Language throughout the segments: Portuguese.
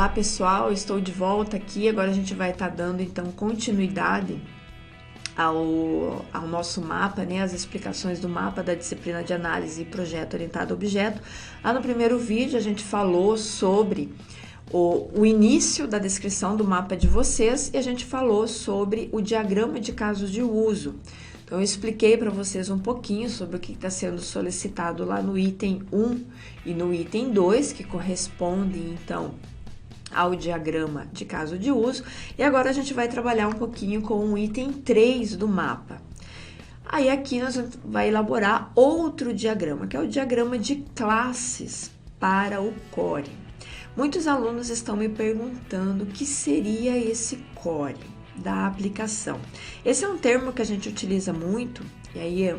Olá pessoal, estou de volta aqui. Agora a gente vai estar dando então continuidade ao nosso mapa, né? As explicações do mapa da disciplina de análise e projeto orientado a objeto. Lá no primeiro vídeo a gente falou sobre o início da descrição do mapa de vocês e a gente falou sobre o diagrama de casos de uso. Então, eu expliquei para vocês um pouquinho sobre o que está sendo solicitado lá no item 1 e no item 2, que correspondem, então, ao diagrama de caso de uso. E agora a gente vai trabalhar um pouquinho com o item 3 do mapa. Aí, aqui nós vamos elaborar outro diagrama, que é o diagrama de classes para o core. Muitos alunos estão me perguntando o que seria esse core da aplicação. Esse é um termo que a gente utiliza muito, e aí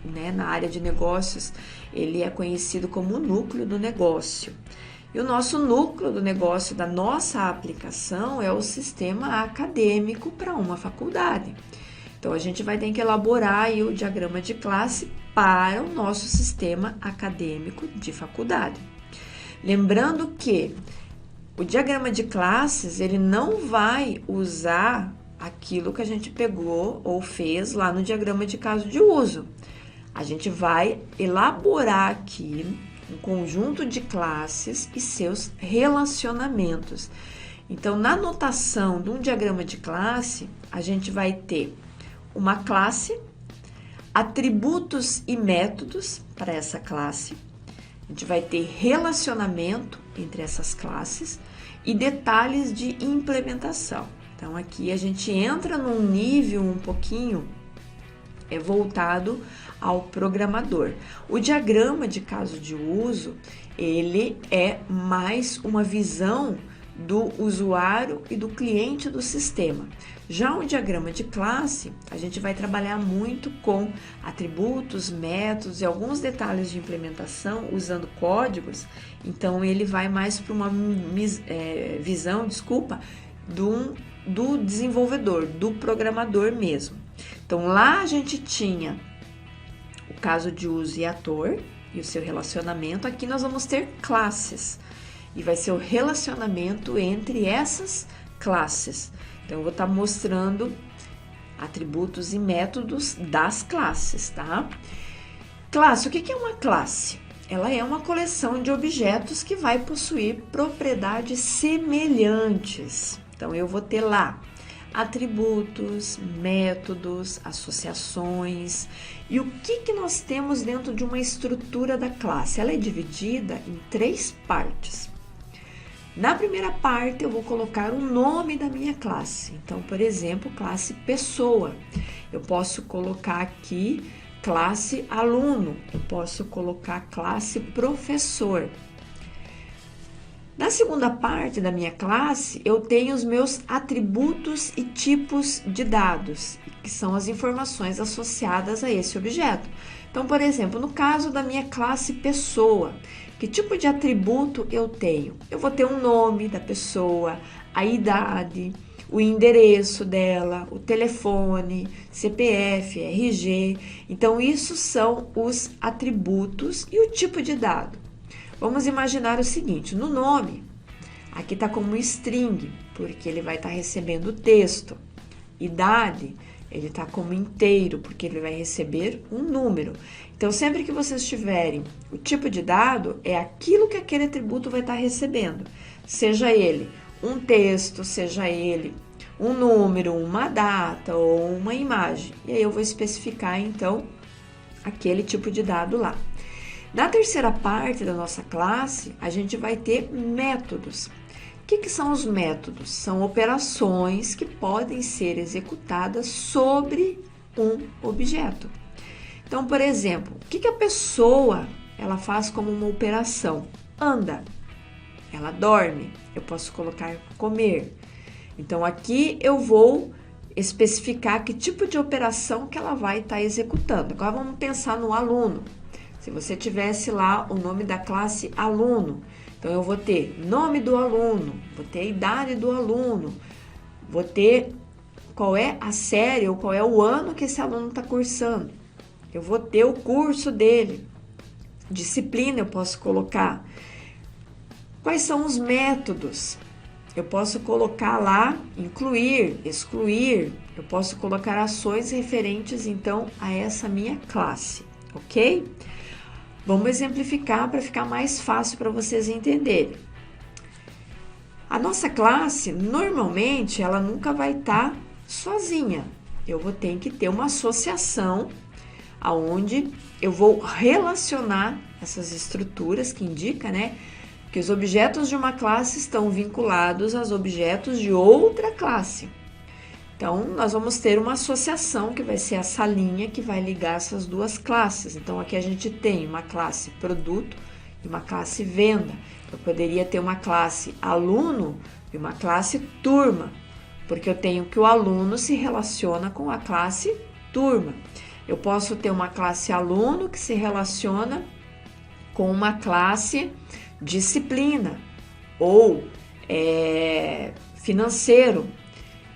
né, na área de negócios ele é conhecido como o núcleo do negócio. E o nosso núcleo do negócio da nossa aplicação é o sistema acadêmico para uma faculdade. Então a gente vai ter que elaborar aí o diagrama de classe para o nosso sistema acadêmico de faculdade. Lembrando que o diagrama de classes, ele não vai usar aquilo que a gente pegou ou fez lá no diagrama de caso de uso. A gente vai elaborar aqui um conjunto de classes e seus relacionamentos. Então, na notação de um diagrama de classe, a gente vai ter uma classe, atributos e métodos para essa classe. A gente vai ter relacionamento entre essas classes e detalhes de implementação. Então, aqui a gente entra num nível um pouquinho voltado ao programador. O diagrama de caso de uso, ele é mais uma visão do usuário e do cliente do sistema. Já o diagrama de classe, a gente vai trabalhar muito com atributos, métodos e alguns detalhes de implementação usando códigos. Então, ele vai mais para uma visão, do desenvolvedor, do programador mesmo. Então, lá a gente tinha o caso de uso e ator e o seu relacionamento. Aqui nós vamos ter classes e vai ser o relacionamento entre essas classes. Então, eu vou estar mostrando atributos e métodos das classes, tá? Classe, o que é uma classe? Ela é uma coleção de objetos que vai possuir propriedades semelhantes. Então, eu vou ter lá atributos, métodos, associações. E o que nós temos dentro de uma estrutura da classe? Ela é dividida em 3 partes. Na primeira parte, eu vou colocar o nome da minha classe. Então, por exemplo, classe pessoa. Eu posso colocar aqui classe aluno. Eu posso colocar classe professor. Na segunda parte da minha classe, eu tenho os meus atributos e tipos de dados, que são as informações associadas a esse objeto. Então, por exemplo, no caso da minha classe pessoa, que tipo de atributo eu tenho? Eu vou ter um nome da pessoa, a idade, o endereço dela, o telefone, CPF, RG. Então, isso são os atributos e o tipo de dado. Vamos imaginar o seguinte, no nome, aqui está como string, porque ele vai estar recebendo texto. Idade, ele está como inteiro, porque ele vai receber um número. Então, sempre que vocês tiverem o tipo de dado, é aquilo que aquele atributo vai estar recebendo. Seja ele um texto, seja ele um número, uma data ou uma imagem. E aí eu vou especificar, então, aquele tipo de dado lá. Na terceira parte da nossa classe, a gente vai ter métodos. O que são os métodos? São operações que podem ser executadas sobre um objeto. Então, por exemplo, o que a pessoa ela faz como uma operação? Anda, ela dorme, eu posso colocar comer. Então, aqui eu vou especificar que tipo de operação que ela vai estar executando. Agora, vamos pensar no aluno. Se você tivesse lá o nome da classe aluno, então eu vou ter nome do aluno, vou ter a idade do aluno, vou ter qual é a série ou qual é o ano que esse aluno está cursando. Eu vou ter o curso dele, disciplina eu posso colocar. Quais são os métodos? eu posso colocar lá, incluir, excluir, eu posso colocar ações referentes, então, a essa minha classe, ok? Vamos exemplificar para ficar mais fácil para vocês entenderem. A nossa classe, normalmente, ela nunca vai estar sozinha. Eu vou ter que ter uma associação aonde eu vou relacionar essas estruturas que indica, né, que os objetos de uma classe estão vinculados aos objetos de outra classe. Então, nós vamos ter uma associação que vai ser essa linha que vai ligar essas duas classes. Então, aqui a gente tem uma classe produto e uma classe venda. Eu poderia ter uma classe aluno e uma classe turma, porque eu tenho que o aluno se relaciona com a classe turma. Eu posso ter uma classe aluno que se relaciona com uma classe disciplina ou financeiro.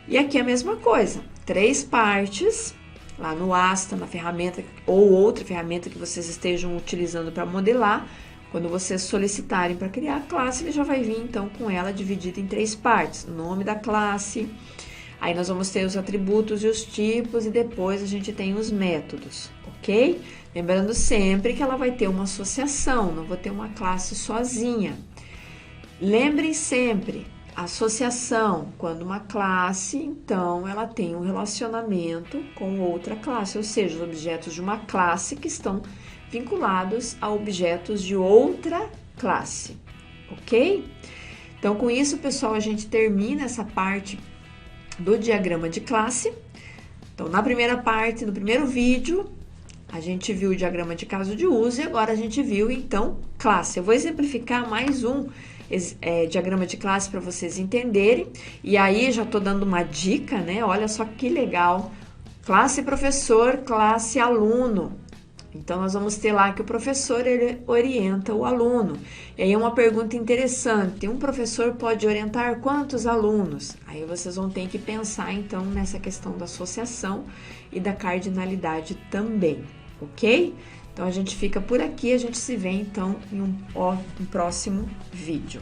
E aqui a mesma coisa, 3 partes, lá no Asta, na ferramenta ou outra ferramenta que vocês estejam utilizando para modelar. Quando vocês solicitarem para criar a classe, ele já vai vir então com ela dividida em 3 partes. Nome da classe, aí nós vamos ter os atributos e os tipos e depois a gente tem os métodos, ok? Lembrando sempre que ela vai ter uma associação, não vou ter uma classe sozinha. Lembrem sempre, associação, quando uma classe, então, ela tem um relacionamento com outra classe, ou seja, os objetos de uma classe que estão vinculados a objetos de outra classe, ok? Então, com isso, pessoal, a gente termina essa parte do diagrama de classe. Então, na primeira parte, no primeiro vídeo, a gente viu o diagrama de caso de uso e agora a gente viu, então, classe. Eu vou exemplificar mais um diagrama de classe para vocês entenderem. E aí, já estou dando uma dica, né? Olha só que legal. Classe professor, classe aluno. Então, nós vamos ter lá que o professor, ele orienta o aluno. E aí, uma pergunta interessante. Um professor pode orientar quantos alunos? Aí, vocês vão ter que pensar, então, nessa questão da associação e da cardinalidade também, ok? Então, a gente fica por aqui. A gente se vê, então, em um próximo vídeo.